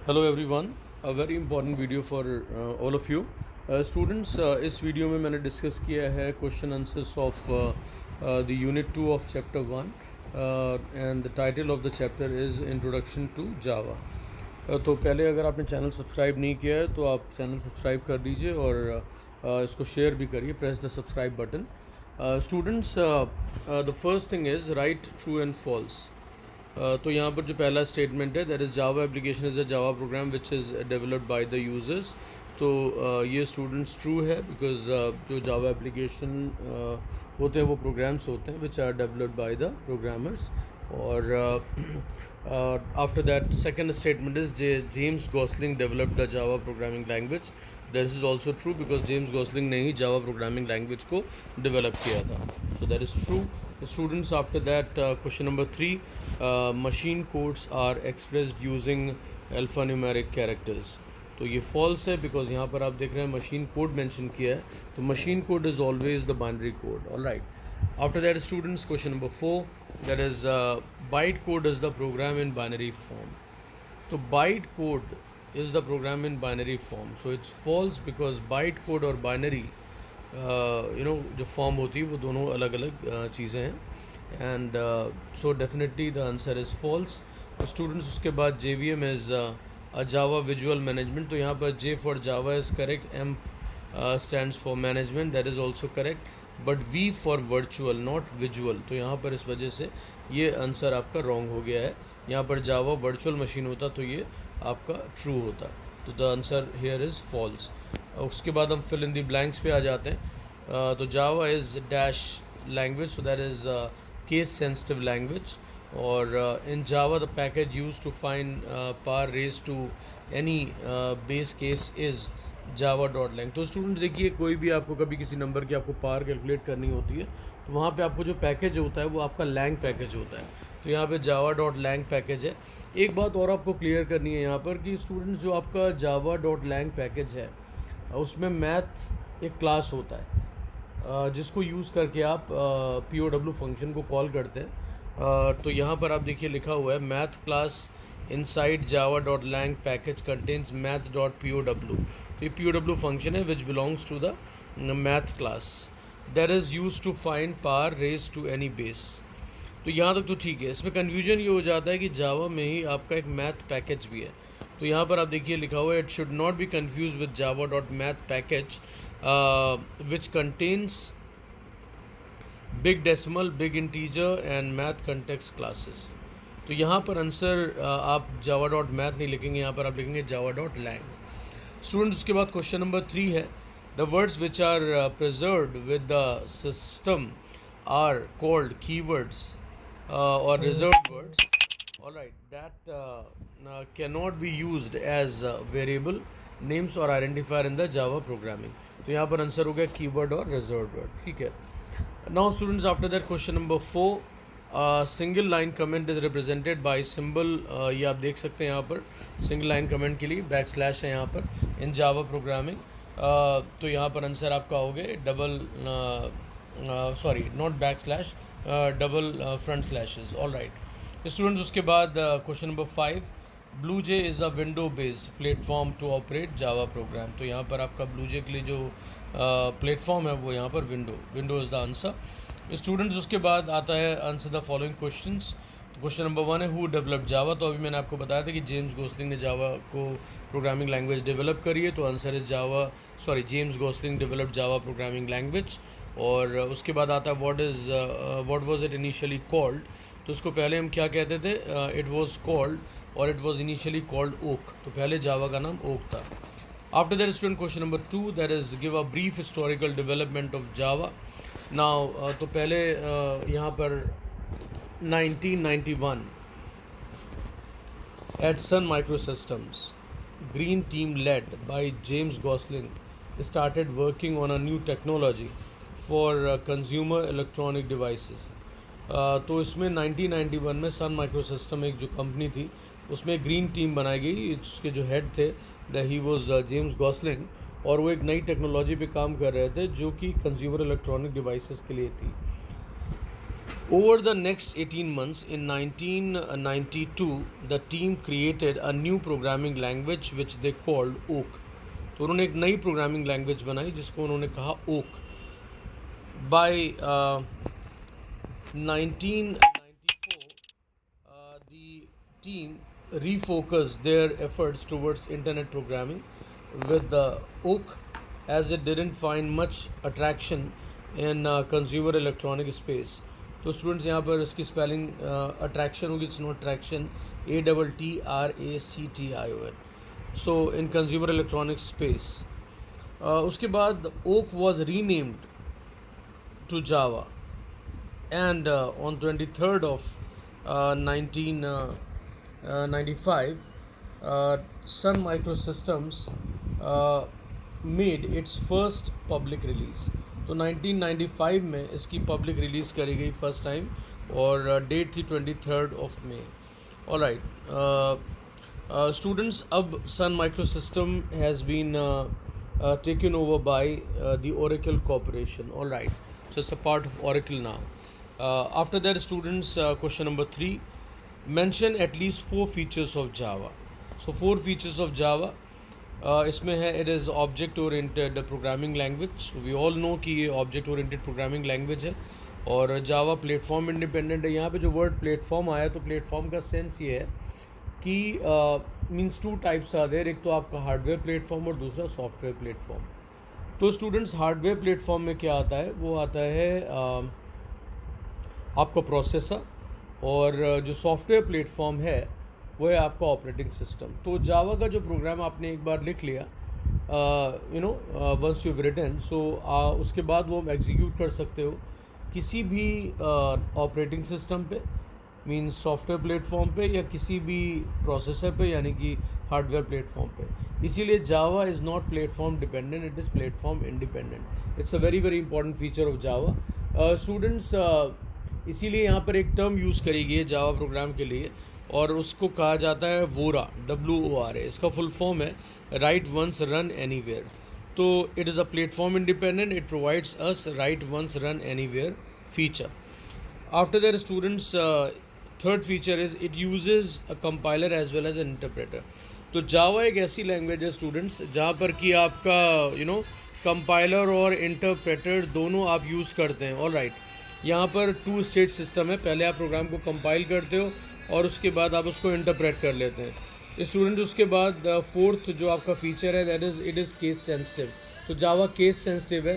Hello everyone, a very important video for all of you students. इस video में मैंने discuss किया है question answers of the unit 2 of chapter 1 and the title of the chapter is introduction to Java. तो पहले अगर आपने channel subscribe नहीं किया है तो आप चैनल सब्सक्राइब कर दीजिए और इसको शेयर भी करिए। Press the subscribe button. Students, the first thing is write true and false. तो यहाँ पर जो पहला स्टेटमेंट है, that is Java application is a Java program which is developed by the users. तो ये स्टूडेंट्स ट्रू है बिकॉज जो जावा एप्लीकेशन होते हैं वो प्रोग्राम्स होते हैं which are developed by the programmers. और after that second statement is James Gosling developed the Java programming language. This is also true because James Gosling ने ही जावा प्रोग्रामिंग लैंग्वेज को develop किया था। So that is true. Students, after that, question number 3, machine codes are expressed using alphanumeric characters. तो ये false है because यहाँ पर आप देख रहे हैं मशीन कोड मेंशन किया है, तो machine code is always the binary code. All right. After that students, question number 4, that is byte code is the program in binary form. तो byte code is the program in binary form, so it's false because byte code और binary जो form होती है वो दोनों अलग अलग चीज़ें हैं। And so definitely the answer is false. Students, उसके बाद JVM is a Java visual management. तो यहाँ पर J for Java is correct, M stands for management, that is also correct, but V for virtual not visual. तो यहाँ पर इस वजह से ये आंसर आपका रॉन्ग हो गया है। यहाँ पर जावा वर्चुअल मशीन होता तो ये आपका ट्रू होता। तो the answer here is false. उसके बाद हम फिल इन दी ब्लैंक्स पे आ जाते हैं। तो Java is dash language, so that is case sensitive language. और in Java the package use to find par raise to any base case is Java dot lang. तो student देखिए, कोई भी आपको कभी किसी नंबर की आपको पार कैलकुलेट करनी होती है तो वहाँ पे आपको जो पैकेज होता है वो आपका लैंग पैकेज होता है। तो यहाँ पे जावा डॉट लैंग पैकेज है। एक बात और आपको क्लियर करनी है यहाँ पर कि स्टूडेंट्स, जो आपका जावा डॉट लैंग पैकेज है उसमें मैथ एक क्लास होता है जिसको यूज़ करके आप POW फंक्शन को कॉल करते हैं। तो यहाँ पर आप देखिए लिखा हुआ है math class inside Java dot lang package contains math dot POW। तो ये POW फंक्शन है which belongs to the math class that is use to find par raise to any base. तो यहाँ तक तो ठीक है। इसमें कन्फ्यूजन ये हो जाता है कि जावा में ही आपका एक मैथ पैकेज भी है। तो यहाँ पर आप देखिए लिखा हुआ है it should not be confuse with Java dot math package which contains big decimal, big integer and math context classes. तो यहाँ पर आंसर आप जावा डॉट मैथ नहीं लिखेंगे, यहाँ पर आप लिखेंगे जावा डॉट लैंग। स्टूडेंट्स, उसके बाद क्वेश्चन नंबर 3 है the words which are preserved with the system are called keywords or reserved words, all right, that cannot be used as variable names or identifier in the Java programming. तो यहाँ पर answer हो गया keyword और reserved word. ठीक है। Now students, after that question number 4, single line comment is represented by symbol. ये आप देख सकते हैं यहाँ पर सिंगल लाइन कमेंट के लिए बैकस्लैश है यहाँ पर इन जावा प्रोग्रामिंग। तो यहाँ पर आंसर आपका हो गया double, sorry not backslash, double front slashes. All right students, उसके बाद question number 5, BlueJ is a window based platform to operate Java program. तो यहाँ पर आपका ब्लू जे के लिए जो प्लेटफॉर्म है वो यहाँ पर window is the answer. Students, उसके बाद आता है आंसर द फॉलोइंग क्वेश्चंस। तो क्वेश्चन नंबर 1 है हु डेवलप्ड जावा। तो अभी मैंने आपको बताया था कि जेम्स गोसलिंग ने जावा को प्रोग्रामिंग लैंग्वेज डेवलप करी है। तो answer is James Gosling developed Java programming language. और उसके बाद आता है what was it initially called. तो उसको पहले हम क्या कहते थे, इट वाज कॉल्ड और it was initially called oak. तो पहले जावा का नाम ओक था। After that student, question number 2, that is give a brief historical development of Java. Now तो पहले यहाँ पर 1991 at Sun Microsystems, green team led by James Gosling started working on a new technology for consumer electronic devices. तो इसमें 1991 में सन microsystem एक जो company थी उसमें ग्रीन टीम बनाई गई। उसके जो हेड थे ही वाज जेम्स गॉसलिंग, और वो एक नई टेक्नोलॉजी पे काम कर रहे थे जो कि कंज्यूमर इलेक्ट्रॉनिक डिवाइसेस के लिए थी। Over the next 18 months, in 1992, the team created a new programming language which they called OAK. तो उन्होंने एक नई प्रोग्रामिंग लैंग्वेज बनाई जिसको उन्होंने कहा OAK. By 1994, the team refocused their efforts towards internet programming with the OAK, as it didn't find much attraction in consumer electronic space. तो students यहाँ पर इसकी स्पेलिंग अट्रैक्शन होगी, it's not traction, ATTRACTION. So in consumer electronic space. उसके बाद oak was renamed to Java, and on 23rd of 1995, Sun Microsystems made its first public release. तो 1995 में इसकी पब्लिक रिलीज़ करी गई फर्स्ट टाइम, और date थी 23rd of May. Alright students, अब Sun microsystem has been taken over by the Oracle Corporation. Alright, so it's a part of Oracle now. After that, students, question number 3, mention at least 4 features of Java. So 4 features of Java. इसमें है, it is object oriented programming language. So we all know कि ये object oriented programming language है, और Java platform independent है. यहाँ पे जो वर्ड प्लेटफॉर्म आया, तो प्लेटफॉर्म का सेंस ये है कि मीन्स 2 टाइप्स आर देयर. एक तो आपका हार्डवेयर प्लेटफॉर्म और दूसरा सॉफ्टवेयर प्लेटफॉर्म. तो स्टूडेंट्स, हार्डवेयर प्लेटफॉर्म में क्या आता है? वो आता है आपका प्रोसेसर, और जो सॉफ्टवेयर प्लेटफॉर्म है वो है आपका ऑपरेटिंग सिस्टम. तो जावा का जो प्रोग्राम आपने एक बार लिख लिया, वंस यू रिटन, सो उसके बाद वो एग्जीक्यूट कर सकते हो किसी भी ऑपरेटिंग सिस्टम पे, मीन्स सॉफ्टवेयर प्लेटफॉर्म पे, या किसी भी प्रोसेसर पे, यानी कि हार्डवेयर प्लेटफॉर्म पे. इसीलिए जावा is not platform dependent, it is platform independent. It's a very very important feature of Java. Students, इसीलिए यहाँ पर एक टर्म यूज़ करी गई है जावा प्रोग्राम के लिए, और उसको कहा जाता है वोरा, WORA. इसका फुल फॉर्म है राइट वंस रन एनीवेयर. तो it is a platform independent, it provides us write once run anywhere feature. After that students, third feature is it uses a compiler as well as an interpreter. तो Java एक ऐसी language है students जहाँ पर कि आपका compiler और interpreter दोनों आप यूज़ करते हैं. ऑलराइट, यहाँ पर 2 स्टेज सिस्टम है. पहले आप प्रोग्राम को कंपाइल करते हो और उसके बाद आप उसको इंटरप्रेट कर लेते हैं. स्टूडेंट, उसके बाद फोर्थ जो आपका फीचर है, that is it is case sensitive. तो जावा केस सेंसिटिव है.